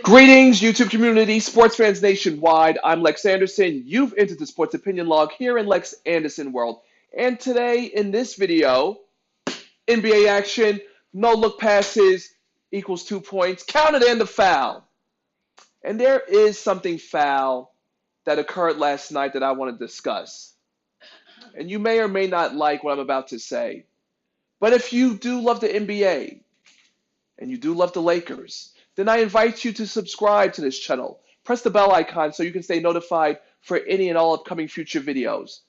Greetings, YouTube community, sports fans nationwide. I'm Lex Anderson. You've entered the Sports Opinion Log here in Lex Anderson World. And today, in this video, NBA action, no look passes equals 2 points, counted and the foul. And there is something foul that occurred last night that I want to discuss. And you may or may not like what I'm about to say. But if you do love the NBA, and you do love the Lakers, then I invite you to subscribe to this channel. Press the bell icon so you can stay notified for any and all upcoming future videos.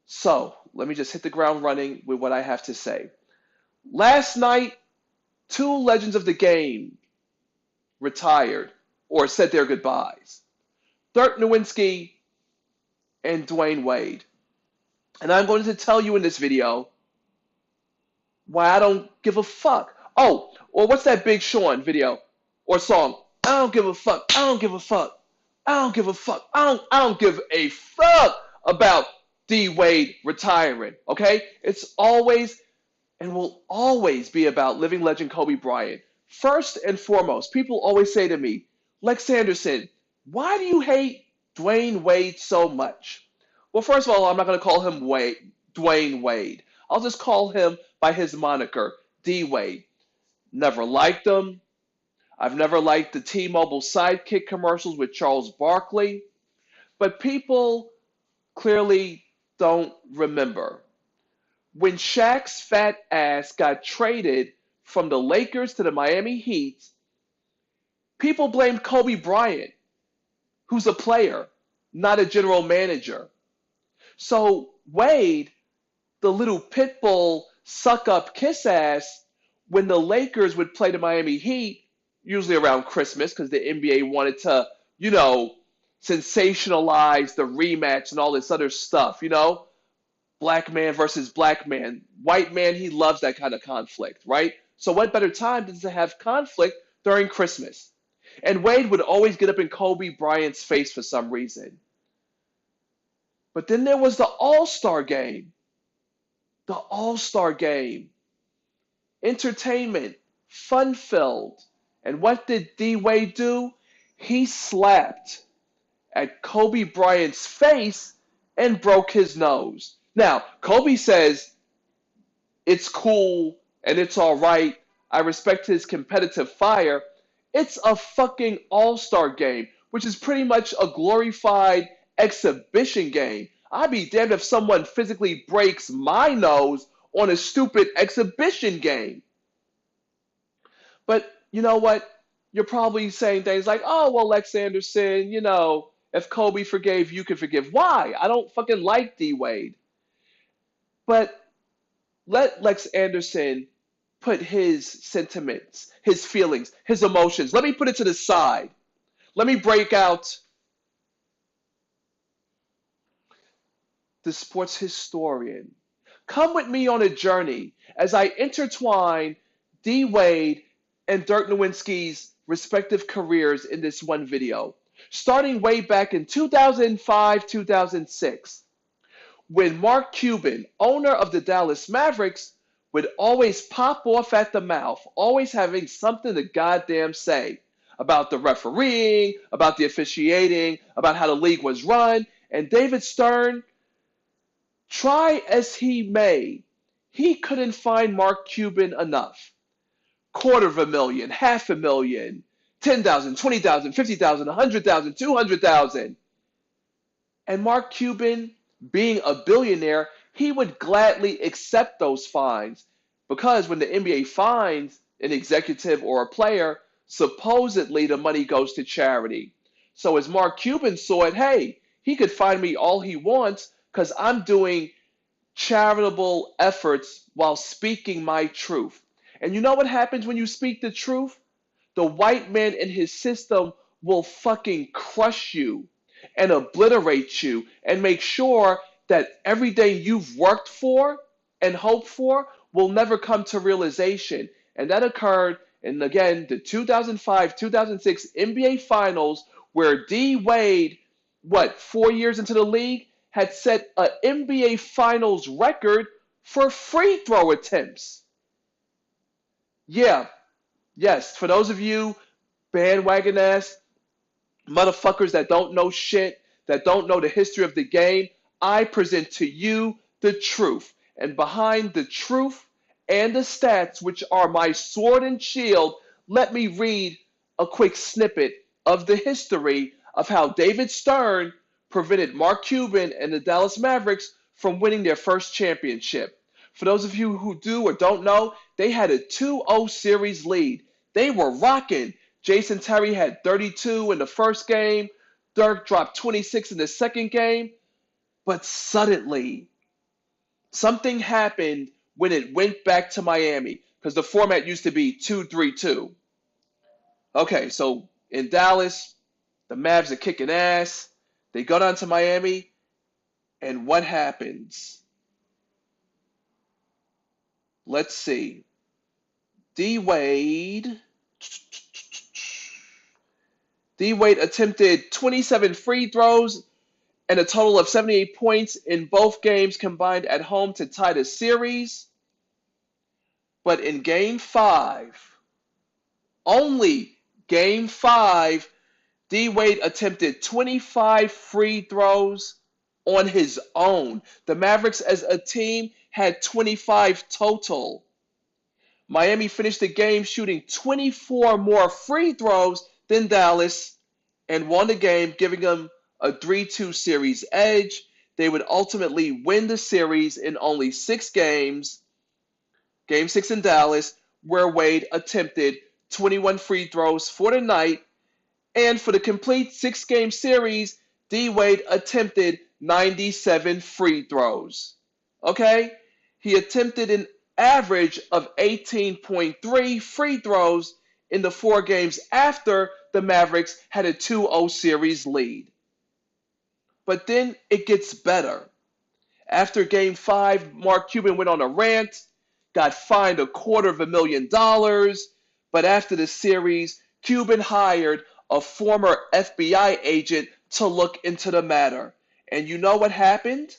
So, let me just hit the ground running with what I have to say. Last night, two legends of the game retired or said their goodbyes. Dirk Nowitzki and Dwayne Wade. And I'm going to tell you in this video why I don't give a fuck. Oh, or what's that Big Sean video or song? I don't give a fuck. I don't give a fuck. I don't give a fuck. I don't give a fuck about D Wade retiring. Okay? It's always and will always be about living legend Kobe Bryant. First and foremost, people always say to me, Lex Anderson, why do you hate Dwayne Wade so much? Well, first of all, I'm not going to call him Dwayne Wade. I'll just call him by his moniker, D Wade. Never liked him. I've never liked the T-Mobile Sidekick commercials with Charles Barkley. But people clearly don't remember. When Shaq's fat ass got traded from the Lakers to the Miami Heat, people blamed Kobe Bryant, who's a player, not a general manager. So Wade, the little pit bull suck-up kiss ass, when the Lakers would play the Miami Heat, usually around Christmas, because the NBA wanted to, sensationalize the rematch and all this other stuff, black man versus black man. White man, he loves that kind of conflict, right? So what better time than to have conflict during Christmas? And Wade would always get up in Kobe Bryant's face for some reason. But then there was the All-Star game. The All-Star game. Entertainment, fun-filled. And what did D. Wade do? He slapped at Kobe Bryant's face and broke his nose. Now, Kobe says it's cool and it's all right. I respect his competitive fire. It's a fucking all-star game, which is pretty much a glorified exhibition game. I'd be damned if someone physically breaks my nose on a stupid exhibition game. But you know what? You're probably saying things like, oh, well, Lex Anderson, if Kobe forgave, you can forgive. Why? I don't fucking like D. Wade. But let Lex Anderson put his sentiments, his feelings, his emotions. Let me put it to the side. Let me break out the sports historian. Come with me on a journey as I intertwine D. Wade and Dirk Nowitzki's respective careers in this one video, starting way back in 2005, 2006, when Mark Cuban, owner of the Dallas Mavericks, would always pop off at the mouth, always having something to goddamn say about the refereeing, about the officiating, about how the league was run. And David Stern, try as he may, he couldn't find Mark Cuban enough. $250,000, $500,000, 10,000, 20,000, 50,000, 100,000, 200,000. And Mark Cuban, being a billionaire, he would gladly accept those fines because when the NBA fines an executive or a player, supposedly the money goes to charity. So as Mark Cuban saw it, hey, he could fine me all he wants because I'm doing charitable efforts while speaking my truth. And you know what happens when you speak the truth? The white man in his system will fucking crush you and obliterate you and make sure that everything you've worked for and hoped for will never come to realization. And that occurred in, again, the 2005-2006 NBA Finals where D. Wade, 4 years into the league, had set an NBA Finals record for free throw attempts. Yeah, yes, for those of you bandwagon ass motherfuckers that don't know shit, that don't know the history of the game, I present to you the truth. And behind the truth and the stats, which are my sword and shield, let me read a quick snippet of the history of how David Stern prevented Mark Cuban and the Dallas Mavericks from winning their first championship. For those of you who do or don't know, they had a 2-0 series lead. They were rocking. Jason Terry had 32 in the first game. Dirk dropped 26 in the second game. But suddenly, something happened when it went back to Miami, because the format used to be 2-3-2. Okay, so in Dallas, the Mavs are kicking ass. They go down to Miami, and what happens? Let's see. D-Wade attempted 27 free throws and a total of 78 points in both games combined at home to tie the series. But in Game 5, only Game 5, D-Wade attempted 25 free throws on his own. The Mavericks as a team had 25 total. Miami finished the game shooting 24 more free throws than Dallas and won the game, giving them a 3-2 series edge. They would ultimately win the series in only 6 games. Game 6 in Dallas, where Wade attempted 21 free throws for the night. And for the complete 6-game series, D-Wade attempted 97 free throws. Okay? He attempted an average of 18.3 free throws in the 4 games after the Mavericks had a 2-0 series lead. But then it gets better. After Game 5, Mark Cuban went on a rant, got fined $250,000, but after the series, Cuban hired a former FBI agent to look into the matter. And you know what happened?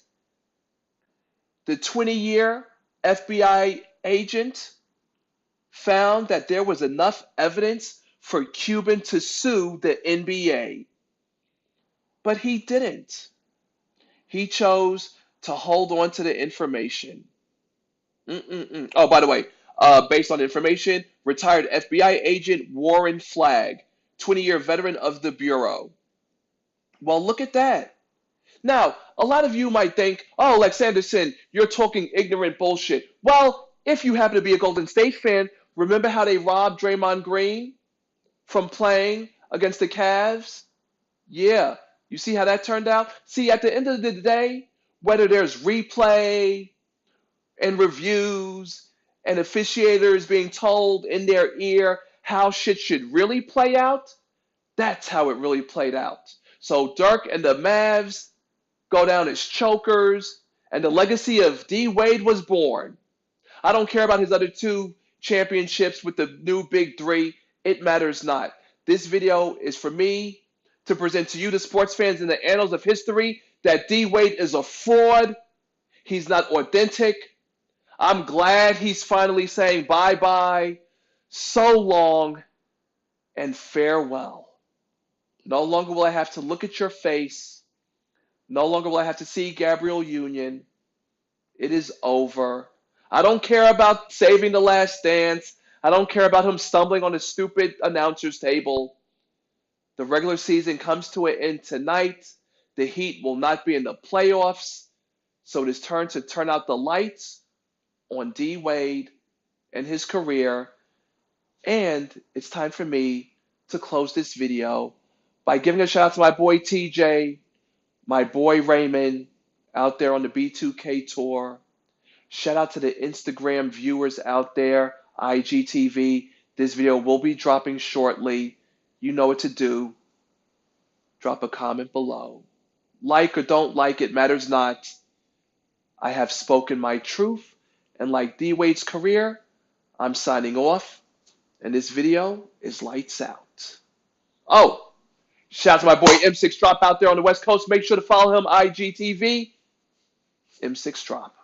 The 20-year FBI agent found that there was enough evidence for Cuban to sue the NBA. But he didn't. He chose to hold on to the information. Oh, by the way, based on information, retired FBI agent Warren Flagg, 20-year veteran of the Bureau. Well, look at that. Now, a lot of you might think, oh, Lex Anderson, you're talking ignorant bullshit. Well, if you happen to be a Golden State fan, remember how they robbed Draymond Green from playing against the Cavs? Yeah. You see how that turned out? See, at the end of the day, whether there's replay and reviews and officiators being told in their ear how shit should really play out, that's how it really played out. So Dirk and the Mavs go down as chokers, and the legacy of D-Wade was born. I don't care about his other 2 championships with the new Big 3. It matters not. This video is for me to present to you, the sports fans, in the annals of history, that D-Wade is a fraud. He's not authentic. I'm glad he's finally saying bye-bye, so long, and farewell. No longer will I have to look at your face. No longer will I have to see Gabrielle Union. It is over. I don't care about saving the last dance. I don't care about him stumbling on a stupid announcer's table. The regular season comes to an end tonight. The Heat will not be in the playoffs. So it is time to turn out the lights on D-Wade and his career. And it's time for me to close this video by giving a shout out to my boy TJ, my boy Raymond, out there on the B2K tour. Shout out to the Instagram viewers out there, IGTV. This video will be dropping shortly. You know what to do. Drop a comment below. Like or don't like, it matters not. I have spoken my truth, and like D-Wade's career, I'm signing off, and this video is lights out. Oh, shout out to my boy M6 Drop out there on the West Coast. Make sure to follow him, IGTV, M6 Drop.